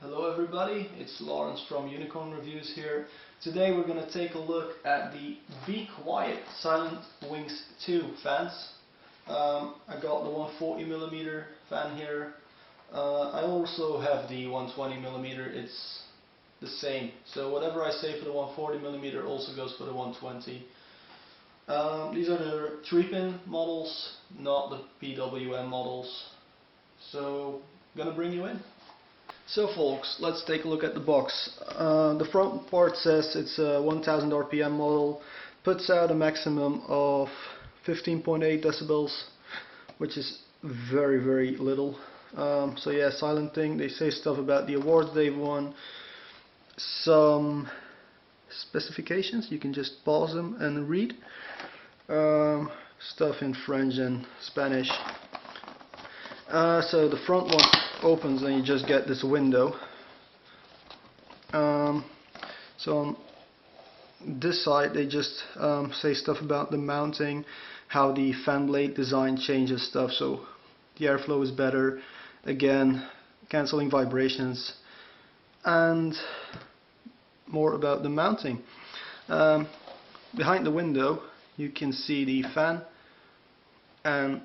Hello everybody, it's Lawrence from Unicorn Reviews here. Today we're going to take a look at the Be Quiet Silent Wngs 2 fans. I got the 140mm fan here. I also have the 120mm, it's the same. So whatever I say for the 140mm also goes for the 120. These are the 3-pin models, not the PWM models. So I'm going to bring you in. So folks, let's take a look at the box. The front part says it's a 1000 RPM model, puts out a maximum of 15.8 decibels, which is very little. So yeah, Silent Thing, they say stuff about the awards they've won, some specifications, you can just pause them and read, stuff in French and Spanish. So the front one opens and you just get this window. So on this side they just say stuff about the mounting, how the fan blade design changes stuff, so the airflow is better, again cancelling vibrations, and more about the mounting. Behind the window you can see the fan and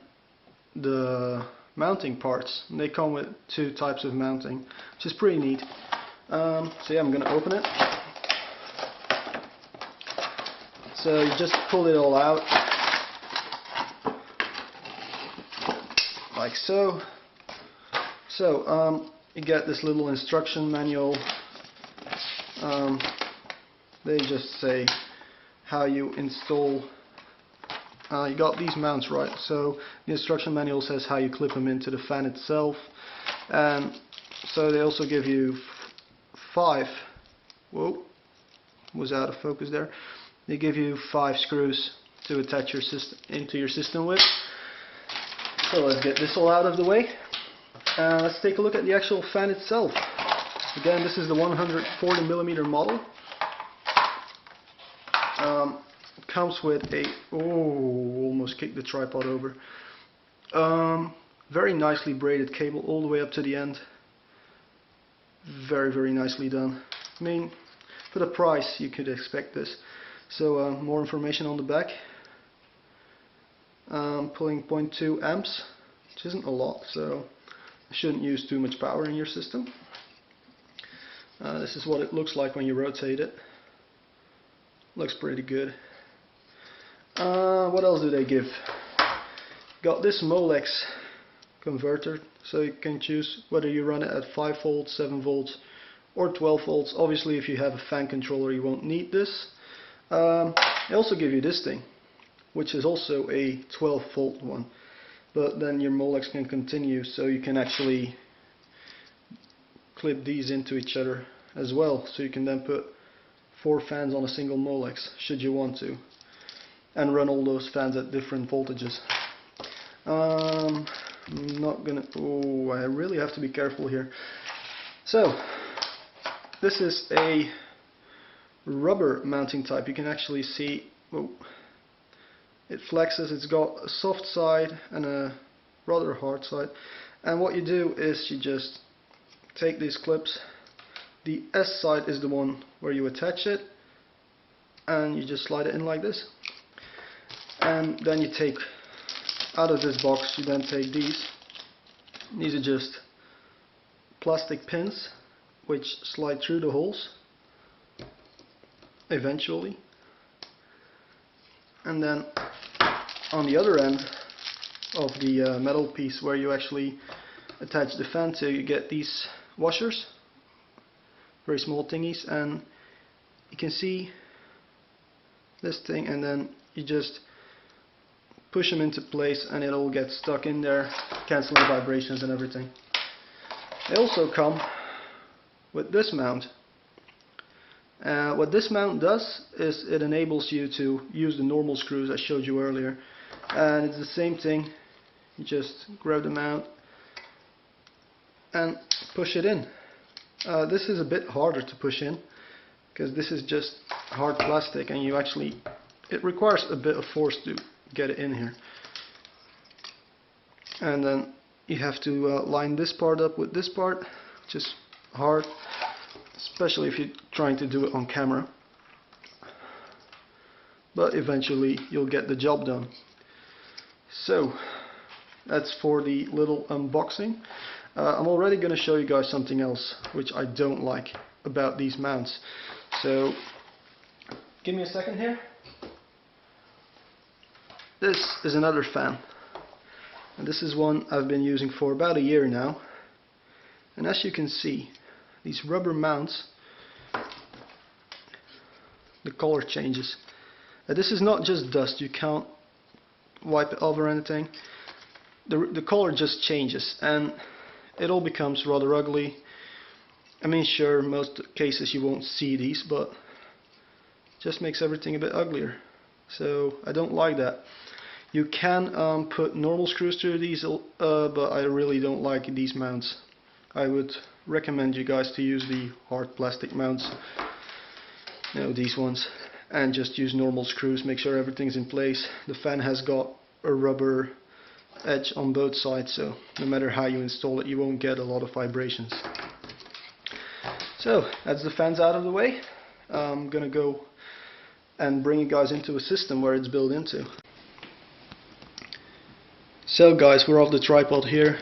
the mounting parts. They come with two types of mounting, which is pretty neat. So yeah, I'm gonna open it. So you just pull it all out like so. So you get this little instruction manual. They just say how you install. You got these mounts right, so the instruction manual says how you clip them into the fan itself, and so they also give you 5, whoa, was out of focus there, they give you 5 screws to attach your system into your system with. So let's get this all out of the way, and let's take a look at the actual fan itself. Again, this is the 140mm model. Comes with a, almost kicked the tripod over, very nicely braided cable all the way up to the end. Very nicely done. I mean, for the price you could expect this. So more information on the back. Pulling 0.2 amps, which isn't a lot, so you shouldn't use too much power in your system. This is what it looks like when you rotate it. Looks pretty good. What else do they give? Got this Molex converter, so you can choose whether you run it at 5 volts, 7 volts or 12 volts. Obviously if you have a fan controller you won't need this. They also give you this thing, which is also a 12 volt one, but then your Molex can continue, so you can actually clip these into each other as well, so you can then put 4 fans on a single Molex should you want to, and run all those fans at different voltages. I'm not gonna, I really have to be careful here. So this is a rubber mounting type. You can actually see, it flexes. It's got a soft side and a rather hard side, and what you do is you just take these clips. The S side is the one where you attach it, and you just slide it in like this. And then you take, out of this box, you then take these. These are just plastic pins which slide through the holes eventually. And then on the other end of the metal piece where you actually attach the fan to, you get these washers, very small thingies, and you can see this thing, and then you just push them into place and it all gets stuck in there, cancelling vibrations and everything. They also come with this mount. What this mount does is it enables you to use the normal screws I showed you earlier, and it's the same thing. You just grab the mount and push it in. This is a bit harder to push in because this is just hard plastic, and you actually, it requires a bit of force to get it in here. And then you have to line this part up with this part, which is hard, especially if you're trying to do it on camera. But eventually you'll get the job done. So that's for the little unboxing. I'm already going to show you guys something else which I don't like about these mounts. So give me a second here. This is another fan, and this is one I've been using for about a year now, and as you can see, these rubber mounts, the color changes. This is not just dust, you can't wipe it off or anything. The color just changes and it all becomes rather ugly. I mean, sure, most cases you won't see these, but it just makes everything a bit uglier. So I don't like that. You can put normal screws through these, but I really don't like these mounts. I would recommend you guys to use the hard plastic mounts, you know, these ones, and just use normal screws. Make sure everything's in place. The fan has got a rubber edge on both sides, so no matter how you install it, you won't get a lot of vibrations. So that's the fans out of the way. I'm gonna go and bring you guys into a system where it's built into. So guys, we're off the tripod here.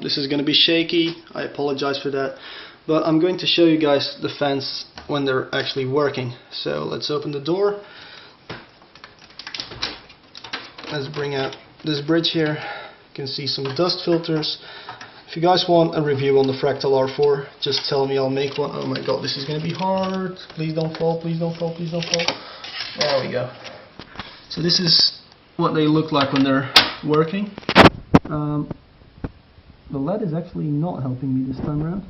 This is gonna be shaky, I apologize for that, but I'm going to show you guys the fans when they're actually working. So let's open the door. Let's bring out this bridge here. You can see some dust filters. If you guys want a review on the Fractal R4, just tell me, I'll make one. Oh my god, this is going to be hard. Please don't fall, please don't fall, please don't fall. There we go. So this is what they look like when they're working. The LED is actually not helping me this time around.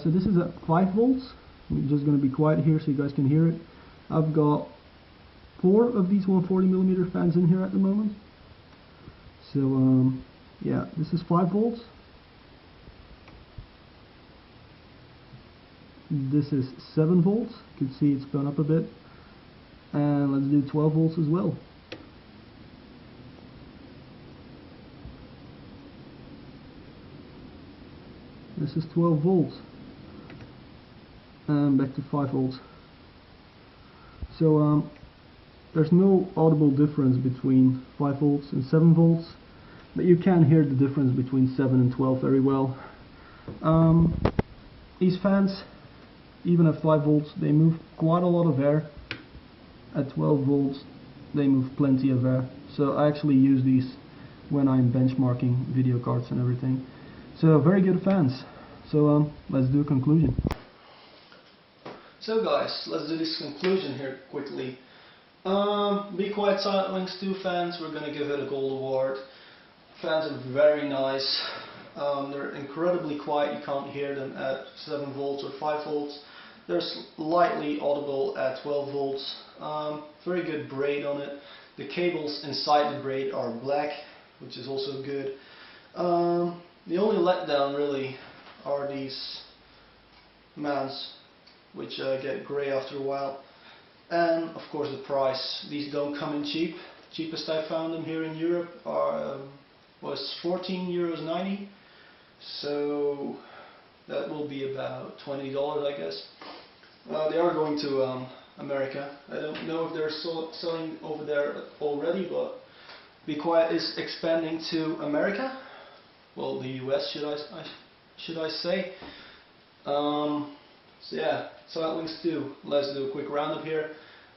So this is at 5 volts. I'm just going to be quiet here so you guys can hear it. I've got 4 of these 140mm fans in here at the moment. So yeah, this is 5 volts. This is 7 volts. You can see it's gone up a bit. And let's do 12 volts as well. This is 12 volts. And back to 5 volts. So there's no audible difference between 5 volts and 7 volts, but you can hear the difference between 7 and 12 very well. These fans, even at 5 volts, they move quite a lot of air. At 12 volts, they move plenty of air. So I actually use these when I'm benchmarking video cards and everything. So very good fans. So let's do a conclusion. So guys, let's do this conclusion here quickly. Be Quiet Silent Wngs 2 fans, we're going to give it a gold award. Fans are very nice. They're incredibly quiet, you can't hear them at 7 volts or 5 volts. They're slightly audible at 12 volts. Very good braid on it. The cables inside the braid are black, which is also good. The only letdown really are these mounts, which get grey after a while. And of course the price. These don't come in cheap. Cheapest I found them here in Europe was €14.90. So that will be about $20, I guess. They are going to America. I don't know if they're selling over there already, but Be Quiet is expanding to America. Well, the US, should I say. So yeah, Silent Wngs 2. Let's do a quick roundup here.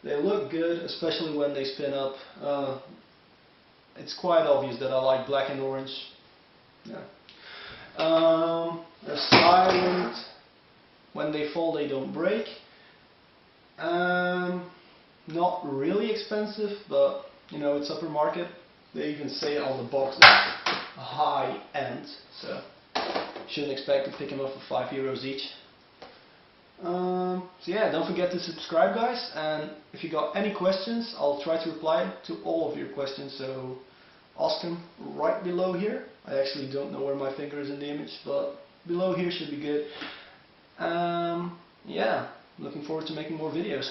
They look good, especially when they spin up. It's quite obvious that I like black and orange. Yeah. They're silent. When they fall, they don't break. Not really expensive, but you know, it's upper market. They even say on the box that high end, so shouldn't expect to pick them up for €5 each. So yeah, don't forget to subscribe, guys, and if you got any questions, I'll try to reply to all of your questions, so ask them right below here. I actually don't know where my finger is in the image, but below here should be good. Yeah, looking forward to making more videos.